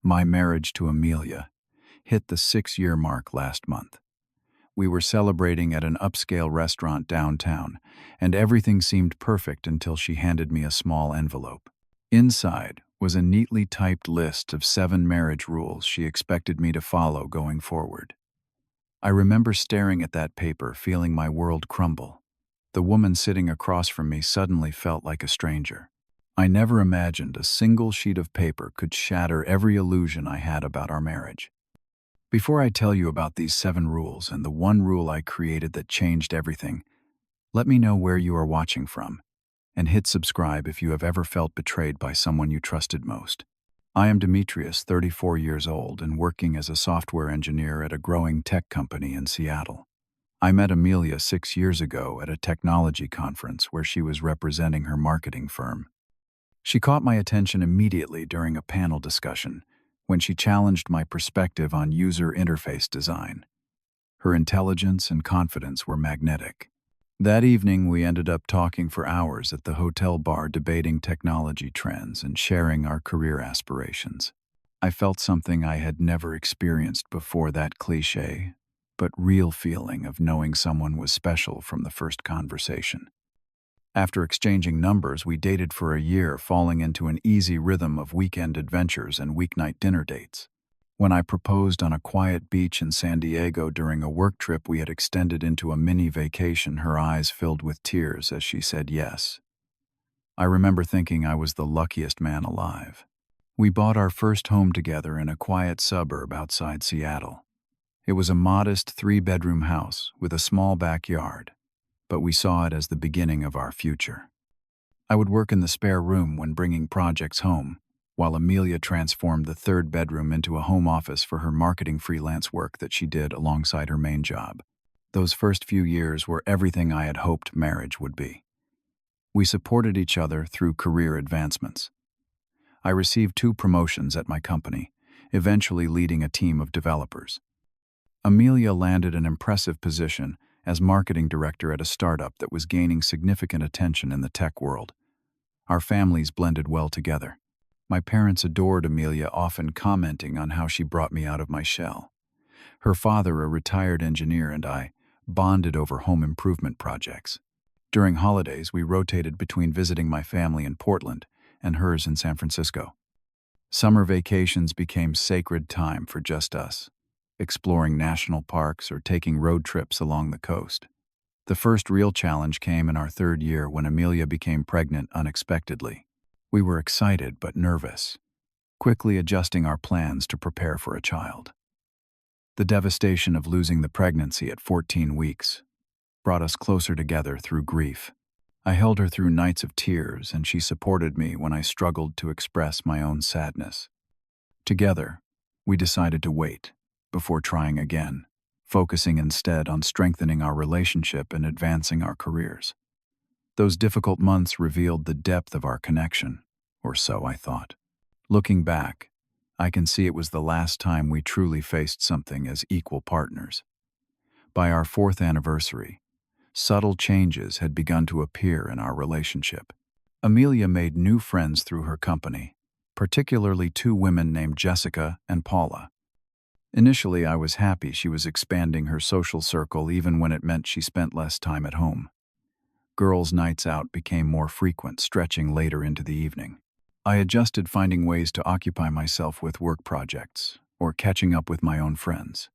My marriage to Amelia hit the 6-year mark last month. We were celebrating at an upscale restaurant downtown, and everything seemed perfect until she handed me a small envelope. Inside was a neatly typed list of 7 marriage rules she expected me to follow going forward. I remember staring at that paper, feeling my world crumble. The woman sitting across from me suddenly felt like a stranger. I never imagined a single sheet of paper could shatter every illusion I had about our marriage. Before I tell you about these 7 rules and the one rule I created that changed everything, let me know where you are watching from, and hit subscribe if you have ever felt betrayed by someone you trusted most. I am Demetrius, 34 years old, and working as a software engineer at a growing tech company in Seattle. I met Amelia 6 years ago at a technology conference where she was representing her marketing firm. She caught my attention immediately during a panel discussion when she challenged my perspective on user interface design. Her intelligence and confidence were magnetic. That evening, we ended up talking for hours at the hotel bar, debating technology trends and sharing our career aspirations. I felt something I had never experienced before, that cliché, but real feeling of knowing someone was special from the first conversation. After exchanging numbers, we dated for a year, falling into an easy rhythm of weekend adventures and weeknight dinner dates. When I proposed on a quiet beach in San Diego during a work trip we had extended into a mini vacation, her eyes filled with tears as she said yes. I remember thinking I was the luckiest man alive. We bought our first home together in a quiet suburb outside Seattle. It was a modest 3-bedroom house with a small backyard, but we saw it as the beginning of our future. I would work in the spare room when bringing projects home, while Amelia transformed the 3rd bedroom into a home office for her marketing freelance work that she did alongside her main job. Those first few years were everything I had hoped marriage would be. We supported each other through career advancements. I received 2 promotions at my company, eventually leading a team of developers. Amelia landed an impressive position as marketing director at a startup that was gaining significant attention in the tech world. Our families blended well together. My parents adored Amelia, often commenting on how she brought me out of my shell. Her father, a retired engineer, and I bonded over home improvement projects. During holidays, we rotated between visiting my family in Portland and hers in San Francisco. Summer vacations became sacred time for just us, exploring national parks or taking road trips along the coast. The first real challenge came in our 3rd year when Amelia became pregnant unexpectedly. We were excited but nervous, quickly adjusting our plans to prepare for a child. The devastation of losing the pregnancy at 14 weeks brought us closer together through grief. I held her through nights of tears, and she supported me when I struggled to express my own sadness. Together, we decided to wait before trying again, focusing instead on strengthening our relationship and advancing our careers. Those difficult months revealed the depth of our connection, or so I thought. Looking back, I can see it was the last time we truly faced something as equal partners. By our 4th anniversary, subtle changes had begun to appear in our relationship. Amelia made new friends through her company, particularly 2 women named Jessica and Paula. Initially, I was happy she was expanding her social circle, even when it meant she spent less time at home. Girls' nights out became more frequent, stretching later into the evening. I adjusted, finding ways to occupy myself with work projects or catching up with my own friends.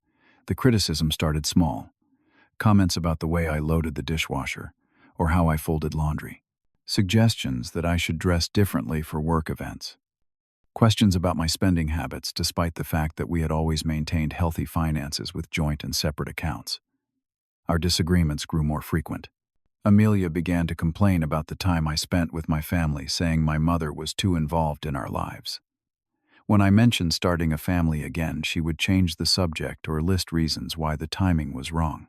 The criticism started small. Comments about the way I loaded the dishwasher or how I folded laundry. Suggestions that I should dress differently for work events. Questions about my spending habits, despite the fact that we had always maintained healthy finances with joint and separate accounts. Our disagreements grew more frequent. Amelia began to complain about the time I spent with my family, saying my mother was too involved in our lives. When I mentioned starting a family again, she would change the subject or list reasons why the timing was wrong.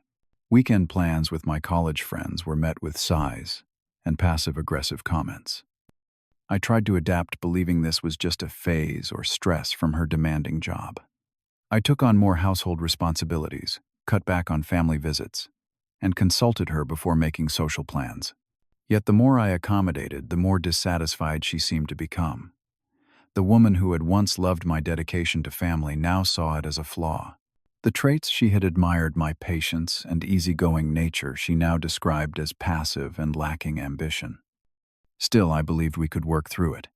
Weekend plans with my college friends were met with sighs and passive-aggressive comments. I tried to adapt, believing this was just a phase or stress from her demanding job. I took on more household responsibilities, cut back on family visits, and consulted her before making social plans. Yet the more I accommodated, the more dissatisfied she seemed to become. The woman who had once loved my dedication to family now saw it as a flaw. The traits she had admired, my patience and easygoing nature, she now described as passive and lacking ambition. Still, I believed we could work through it.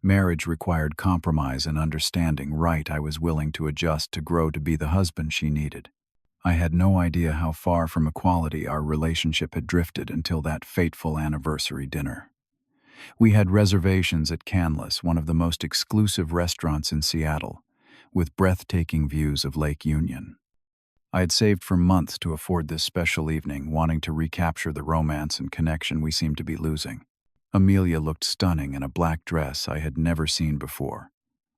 Marriage required compromise and understanding. Right, I was willing to adjust to grow to be the husband she needed. I had no idea how far from equality our relationship had drifted until that fateful anniversary dinner. We had reservations at Canlis, one of the most exclusive restaurants in Seattle, with breathtaking views of Lake Union. I had saved for months to afford this special evening, wanting to recapture the romance and connection we seemed to be losing. Amelia looked stunning in a black dress I had never seen before,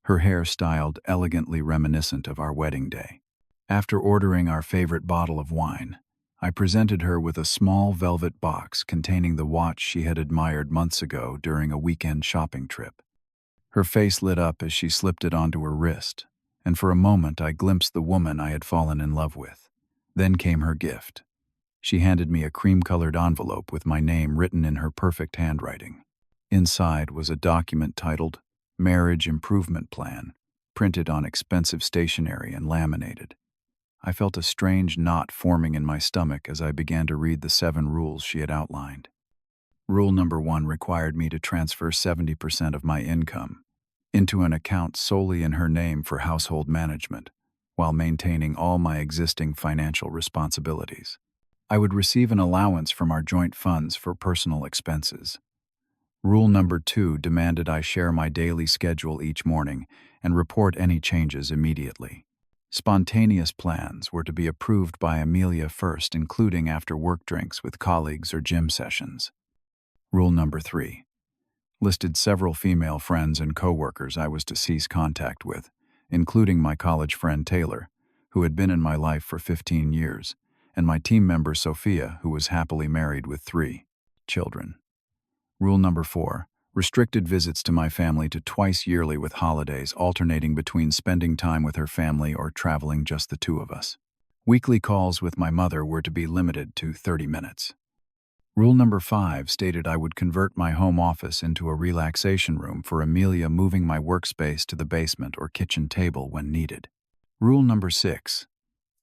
her hair styled elegantly reminiscent of our wedding day. After ordering our favorite bottle of wine, I presented her with a small velvet box containing the watch she had admired months ago during a weekend shopping trip. Her face lit up as she slipped it onto her wrist, and for a moment I glimpsed the woman I had fallen in love with. Then came her gift. She handed me a cream-colored envelope with my name written in her perfect handwriting. Inside was a document titled Marriage Improvement Plan, printed on expensive stationery and laminated. I felt a strange knot forming in my stomach as I began to read the 7 rules she had outlined. Rule number 1 required me to transfer 70% of my income into an account solely in her name for household management, while maintaining all my existing financial responsibilities. I would receive an allowance from our joint funds for personal expenses. Rule number 2 demanded I share my daily schedule each morning and report any changes immediately. Spontaneous plans were to be approved by Amelia first, including after-work drinks with colleagues or gym sessions. Rule number 3 listed several female friends and coworkers I was to cease contact with, including my college friend Taylor, who had been in my life for 15 years, and my team member Sophia, who was happily married with 3 children. Rule number 4 restricted visits to my family to twice yearly, with holidays alternating between spending time with her family or traveling just the 2 of us. Weekly calls with my mother were to be limited to 30 minutes. Rule number 5 stated I would convert my home office into a relaxation room for Amelia, moving my workspace to the basement or kitchen table when needed. Rule number 6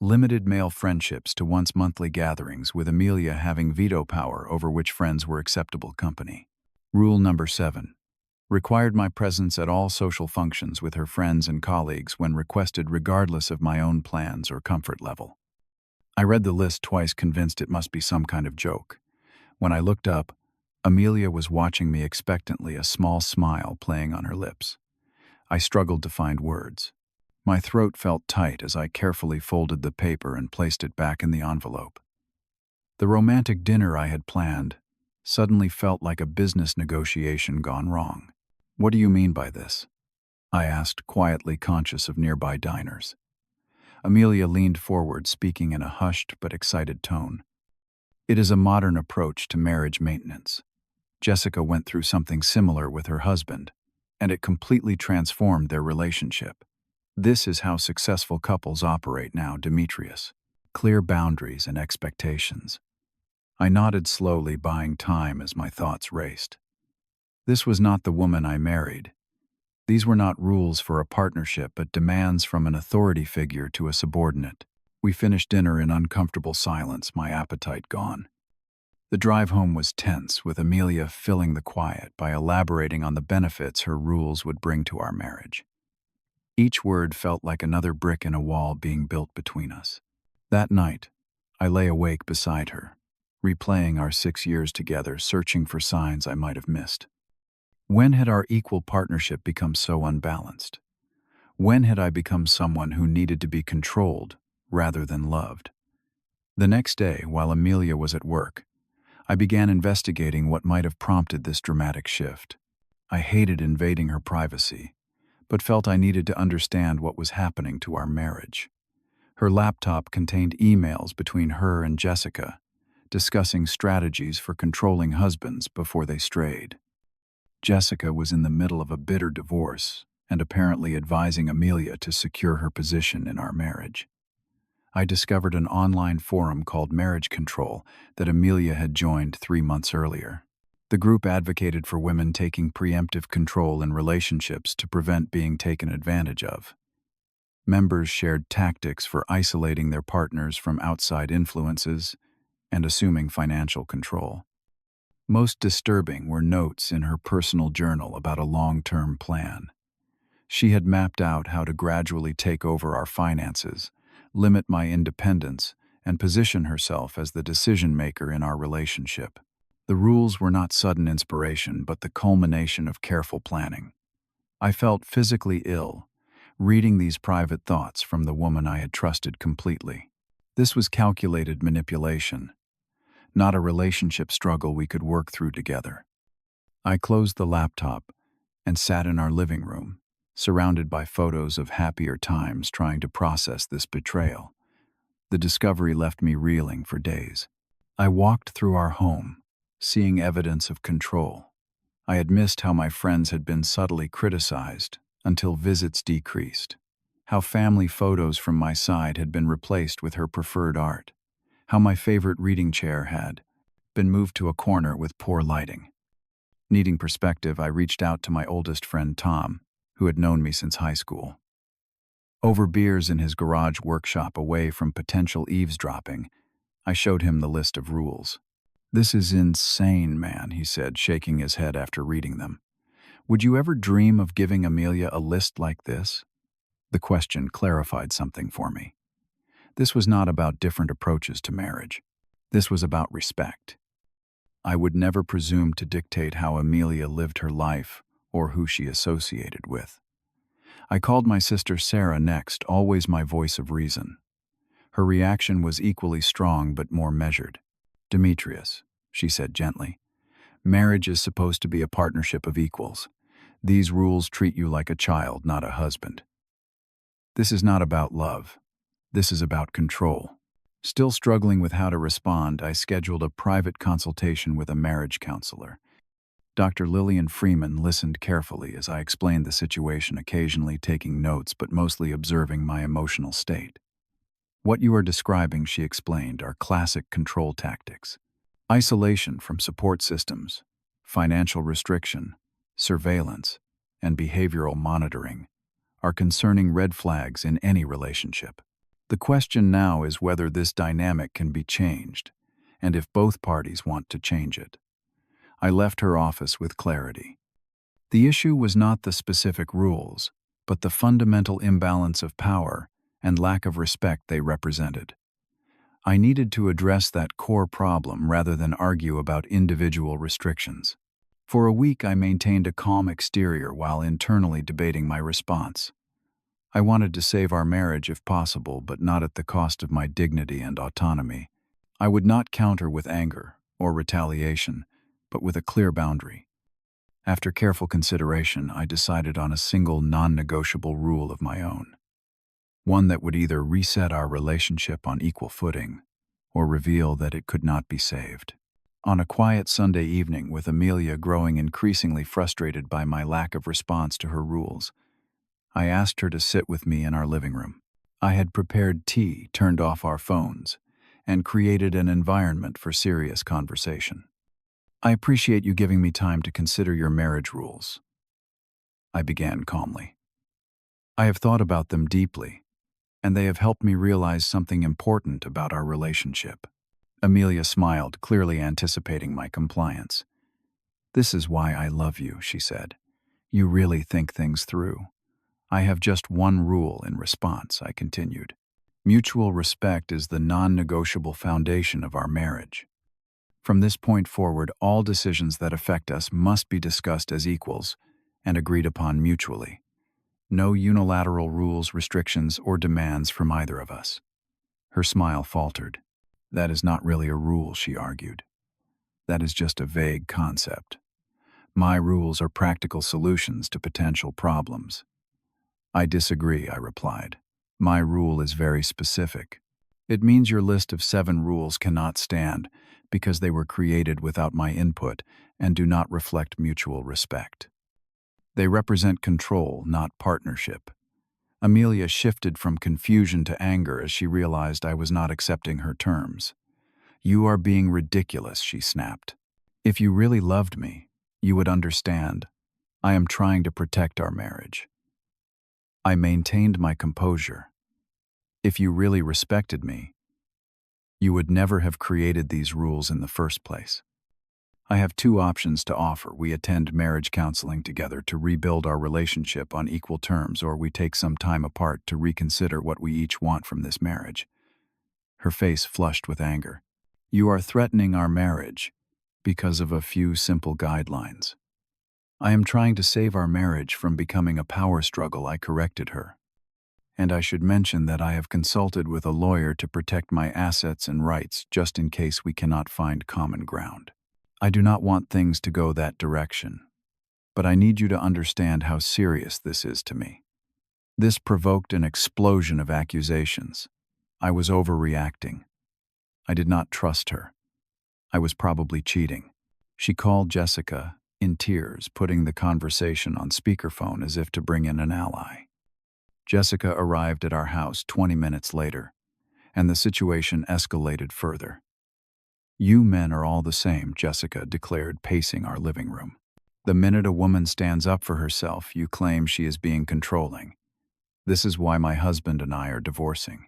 limited male friendships to once monthly gatherings, with Amelia having veto power over which friends were acceptable company. Rule number 7 required my presence at all social functions with her friends and colleagues when requested, regardless of my own plans or comfort level. I read the list twice, convinced it must be some kind of joke. When I looked up, Amelia was watching me expectantly, a small smile playing on her lips. I struggled to find words. My throat felt tight as I carefully folded the paper and placed it back in the envelope. The romantic dinner I had planned suddenly felt like a business negotiation gone wrong. "What do you mean by this?" I asked, quietly conscious of nearby diners. Amelia leaned forward, speaking in a hushed but excited tone. "It is a modern approach to marriage maintenance. Jessica went through something similar with her husband, and it completely transformed their relationship. This is how successful couples operate now, Demetrius. Clear boundaries and expectations." I nodded slowly, buying time as my thoughts raced. This was not the woman I married. These were not rules for a partnership, but demands from an authority figure to a subordinate. We finished dinner in uncomfortable silence, my appetite gone. The drive home was tense, with Amelia filling the quiet by elaborating on the benefits her rules would bring to our marriage. Each word felt like another brick in a wall being built between us. That night, I lay awake beside her, replaying our 6 years together, searching for signs I might have missed. When had our equal partnership become so unbalanced? When had I become someone who needed to be controlled rather than loved? The next day, while Amelia was at work, I began investigating what might have prompted this dramatic shift. I hated invading her privacy, but felt I needed to understand what was happening to our marriage. Her laptop contained emails between her and Jessica, discussing strategies for controlling husbands before they strayed. Jessica was in the middle of a bitter divorce and apparently advising Amelia to secure her position in our marriage. I discovered an online forum called Marriage Control that Amelia had joined 3 months earlier. The group advocated for women taking preemptive control in relationships to prevent being taken advantage of. Members shared tactics for isolating their partners from outside influences and assuming financial control. Most disturbing were notes in her personal journal about a long-term plan. She had mapped out how to gradually take over our finances, limit my independence, and position herself as the decision-maker in our relationship. The rules were not sudden inspiration, but the culmination of careful planning. I felt physically ill, reading these private thoughts from the woman I had trusted completely. This was calculated manipulation, not a relationship struggle we could work through together. I closed the laptop and sat in our living room, surrounded by photos of happier times, trying to process this betrayal. The discovery left me reeling for days. I walked through our home, seeing evidence of control. I had missed how my friends had been subtly criticized until visits decreased, how family photos from my side had been replaced with her preferred art, how my favorite reading chair had been moved to a corner with poor lighting. Needing perspective, I reached out to my oldest friend Tom, who had known me since high school. Over beers in his garage workshop away from potential eavesdropping, I showed him the list of rules. "This is insane, man," he said, shaking his head after reading them. "Would you ever dream of giving Amelia a list like this?" The question clarified something for me. This was not about different approaches to marriage. This was about respect. I would never presume to dictate how Amelia lived her life or who she associated with. I called my sister Sarah next, always my voice of reason. Her reaction was equally strong but more measured. "Demetrius," she said gently, "marriage is supposed to be a partnership of equals. These rules treat you like a child, not a husband. This is not about love. This is about control." Still struggling with how to respond, I scheduled a private consultation with a marriage counselor. Dr. Lillian Freeman listened carefully as I explained the situation, occasionally taking notes but mostly observing my emotional state. "What you are describing," she explained, "are classic control tactics. Isolation from support systems, financial restriction, surveillance, and behavioral monitoring are concerning red flags in any relationship. The question now is whether this dynamic can be changed, and if both parties want to change it." I left her office with clarity. The issue was not the specific rules, but the fundamental imbalance of power and lack of respect they represented. I needed to address that core problem rather than argue about individual restrictions. For a week, I maintained a calm exterior while internally debating my response. I wanted to save our marriage if possible, but not at the cost of my dignity and autonomy. I would not counter with anger or retaliation, but with a clear boundary. After careful consideration, I decided on a single non-negotiable rule of my own. One that would either reset our relationship on equal footing or reveal that it could not be saved. On a quiet Sunday evening, with Amelia growing increasingly frustrated by my lack of response to her rules, I asked her to sit with me in our living room. I had prepared tea, turned off our phones, and created an environment for serious conversation. "I appreciate you giving me time to consider your marriage rules," I began calmly. "I have thought about them deeply, and they have helped me realize something important about our relationship." Amelia smiled, clearly anticipating my compliance. "This is why I love you," she said. "You really think things through." "I have just one rule in response," I continued. "Mutual respect is the non-negotiable foundation of our marriage. From this point forward, all decisions that affect us must be discussed as equals and agreed upon mutually. No unilateral rules, restrictions, or demands from either of us." Her smile faltered. "That is not really a rule," she argued. "That is just a vague concept. My rules are practical solutions to potential problems." "I disagree," I replied. "My rule is very specific. It means your list of 7 rules cannot stand because they were created without my input and do not reflect mutual respect. They represent control, not partnership." Amelia shifted from confusion to anger as she realized I was not accepting her terms. "You are being ridiculous," she snapped. If you really loved me, you would understand. I am trying to protect our marriage. I maintained my composure. If you really respected me, you would never have created these rules in the first place. I have two options to offer. We attend marriage counseling together to rebuild our relationship on equal terms, or we take some time apart to reconsider what we each want from this marriage. Her face flushed with anger. You are threatening our marriage because of a few simple guidelines. I am trying to save our marriage from becoming a power struggle, I corrected her. And I should mention that I have consulted with a lawyer to protect my assets and rights just in case we cannot find common ground. I do not want things to go that direction, but I need you to understand how serious this is to me. This provoked an explosion of accusations. I was overreacting. I did not trust her. I was probably cheating. She called Jessica, in tears, putting the conversation on speakerphone as if to bring in an ally. Jessica arrived at our house 20 minutes later, and the situation escalated further. You men are all the same, Jessica declared, pacing our living room. The minute a woman stands up for herself, you claim she is being controlling. This is why my husband and I are divorcing.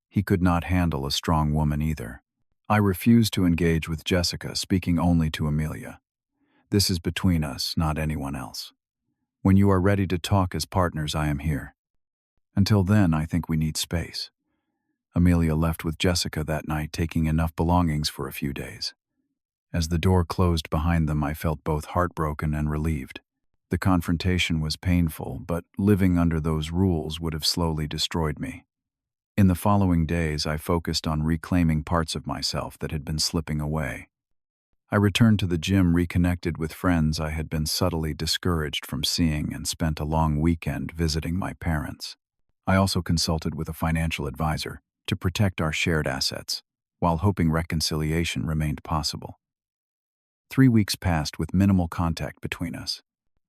He could not handle a strong woman either. I refused to engage with Jessica, speaking only to Amelia. This is between us, not anyone else. When you are ready to talk as partners, I am here. Until then, I think we need space. Amelia left with Jessica that night, taking enough belongings for a few days. As the door closed behind them, I felt both heartbroken and relieved. The confrontation was painful, but living under those rules would have slowly destroyed me. In the following days, I focused on reclaiming parts of myself that had been slipping away. I returned to the gym, reconnected with friends I had been subtly discouraged from seeing, and spent a long weekend visiting my parents. I also consulted with a financial advisor to protect our shared assets, while hoping reconciliation remained possible. 3 weeks passed with minimal contact between us.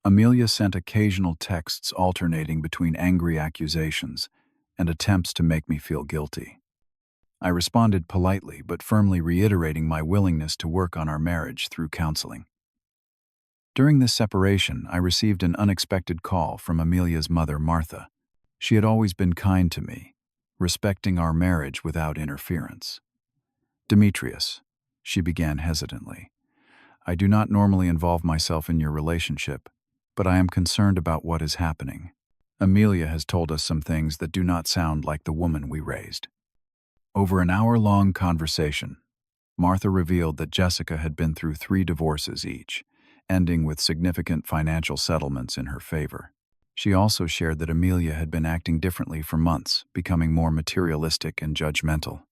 Amelia sent occasional texts alternating between angry accusations and attempts to make me feel guilty. I responded politely, but firmly reiterating my willingness to work on our marriage through counseling. During this separation, I received an unexpected call from Amelia's mother, Martha. She had always been kind to me, respecting our marriage without interference. Demetrius, she began hesitantly, I do not normally involve myself in your relationship, but I am concerned about what is happening. Amelia has told us some things that do not sound like the woman we raised. Over an hour-long conversation, Martha revealed that Jessica had been through 3 divorces each, ending with significant financial settlements in her favor. She also shared that Amelia had been acting differently for months, becoming more materialistic and judgmental.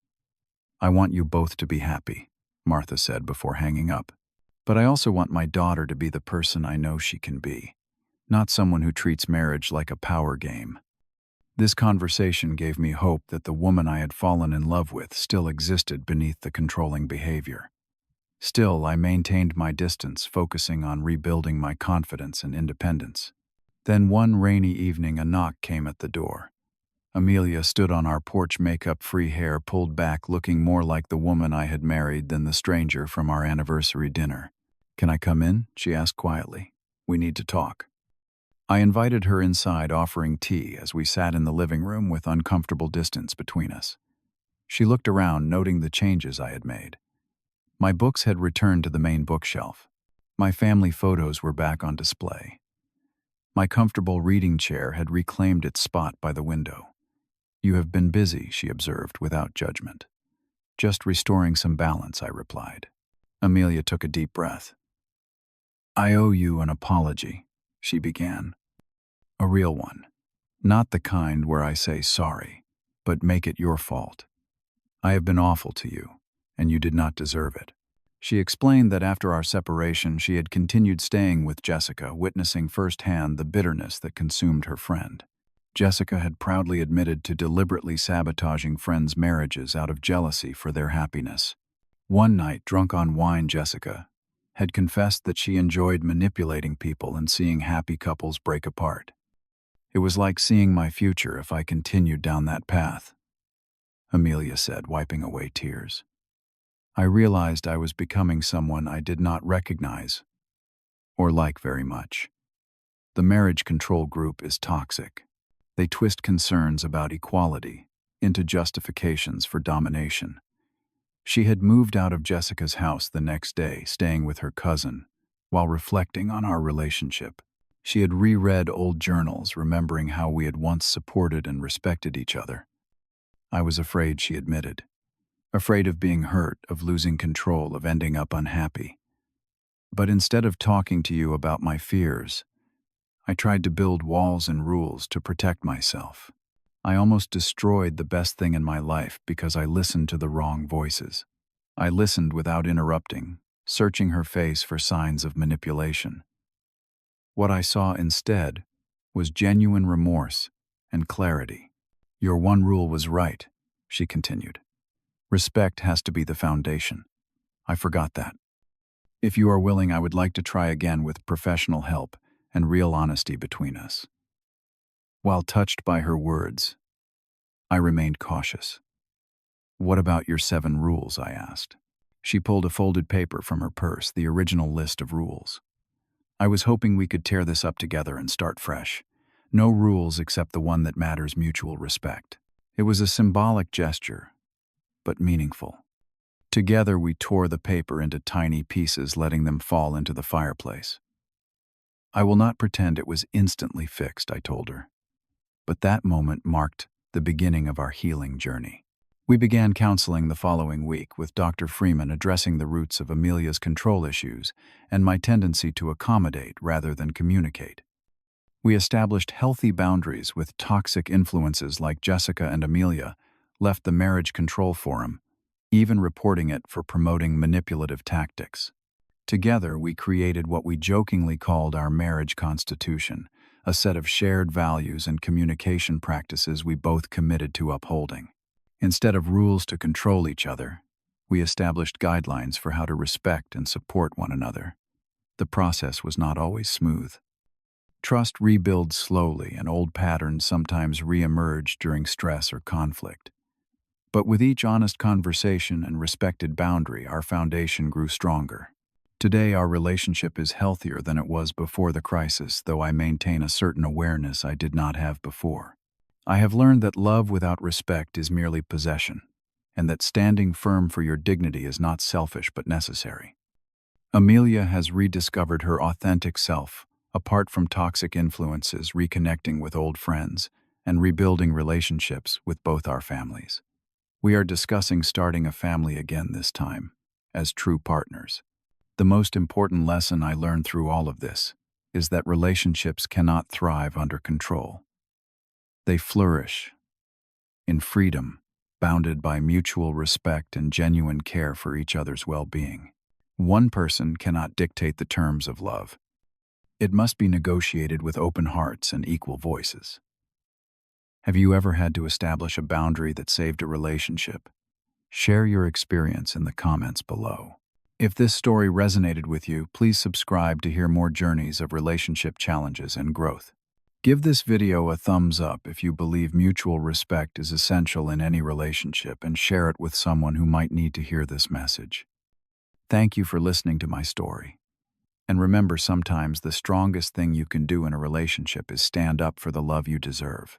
I want you both to be happy, Martha said before hanging up. But I also want my daughter to be the person I know she can be, not someone who treats marriage like a power game. This conversation gave me hope that the woman I had fallen in love with still existed beneath the controlling behavior. Still, I maintained my distance, focusing on rebuilding my confidence and independence. Then one rainy evening, a knock came at the door. Amelia stood on our porch, makeup-free, hair pulled back, looking more like the woman I had married than the stranger from our anniversary dinner. Can I come in? She asked quietly. We need to talk. I invited her inside, offering tea as we sat in the living room with uncomfortable distance between us. She looked around, noting the changes I had made. My books had returned to the main bookshelf. My family photos were back on display. My comfortable reading chair had reclaimed its spot by the window. You have been busy, she observed without judgment. Just restoring some balance, I replied. Amelia took a deep breath. I owe you an apology, she began. A real one. Not the kind where I say sorry, but make it your fault. I have been awful to you, and you did not deserve it. She explained that after our separation, she had continued staying with Jessica, witnessing firsthand the bitterness that consumed her friend. Jessica had proudly admitted to deliberately sabotaging friends' marriages out of jealousy for their happiness. One night, drunk on wine, Jessica had confessed that she enjoyed manipulating people and seeing happy couples break apart. It was like seeing my future if I continued down that path, Amelia said, wiping away tears. I realized I was becoming someone I did not recognize or like very much. The marriage control group is toxic. They twist concerns about equality into justifications for domination. She had moved out of Jessica's house the next day, staying with her cousin, while reflecting on our relationship. She had reread old journals, remembering how we had once supported and respected each other. I was afraid, she admitted. Afraid of being hurt, of losing control, of ending up unhappy. But instead of talking to you about my fears, I tried to build walls and rules to protect myself. I almost destroyed the best thing in my life because I listened to the wrong voices. I listened without interrupting, searching her face for signs of manipulation. What I saw instead was genuine remorse and clarity. Your one rule was right, she continued. Respect has to be the foundation. I forgot that. If you are willing, I would like to try again with professional help and real honesty between us. While touched by her words, I remained cautious. What about your 7 rules? I asked. She pulled a folded paper from her purse, the original list of rules. I was hoping we could tear this up together and start fresh. No rules except the one that matters: mutual respect. It was a symbolic gesture, but meaningful. Together we tore the paper into tiny pieces, letting them fall into the fireplace. I will not pretend it was instantly fixed, I told her. But that moment marked the beginning of our healing journey. We began counseling the following week, with Dr. Freeman addressing the roots of Amelia's control issues and my tendency to accommodate rather than communicate. We established healthy boundaries with toxic influences like Jessica and Amelia, left the marriage control forum, even reporting it for promoting manipulative tactics. Together, we created what we jokingly called our marriage constitution, a set of shared values and communication practices we both committed to upholding. Instead of rules to control each other, we established guidelines for how to respect and support one another. The process was not always smooth. Trust rebuilds slowly, and old patterns sometimes re-emerge during stress or conflict. But with each honest conversation and respected boundary, our foundation grew stronger. Today, our relationship is healthier than it was before the crisis, though I maintain a certain awareness I did not have before. I have learned that love without respect is merely possession, and that standing firm for your dignity is not selfish but necessary. Amelia has rediscovered her authentic self, apart from toxic influences, reconnecting with old friends, and rebuilding relationships with both our families. We are discussing starting a family again this time, as true partners. The most important lesson I learned through all of this is that relationships cannot thrive under control. They flourish in freedom, bounded by mutual respect and genuine care for each other's well-being. One person cannot dictate the terms of love. It must be negotiated with open hearts and equal voices. Have you ever had to establish a boundary that saved a relationship? Share your experience in the comments below. If this story resonated with you, please subscribe to hear more journeys of relationship challenges and growth. Give this video a thumbs up if you believe mutual respect is essential in any relationship, and share it with someone who might need to hear this message. Thank you for listening to my story. And remember, sometimes the strongest thing you can do in a relationship is stand up for the love you deserve.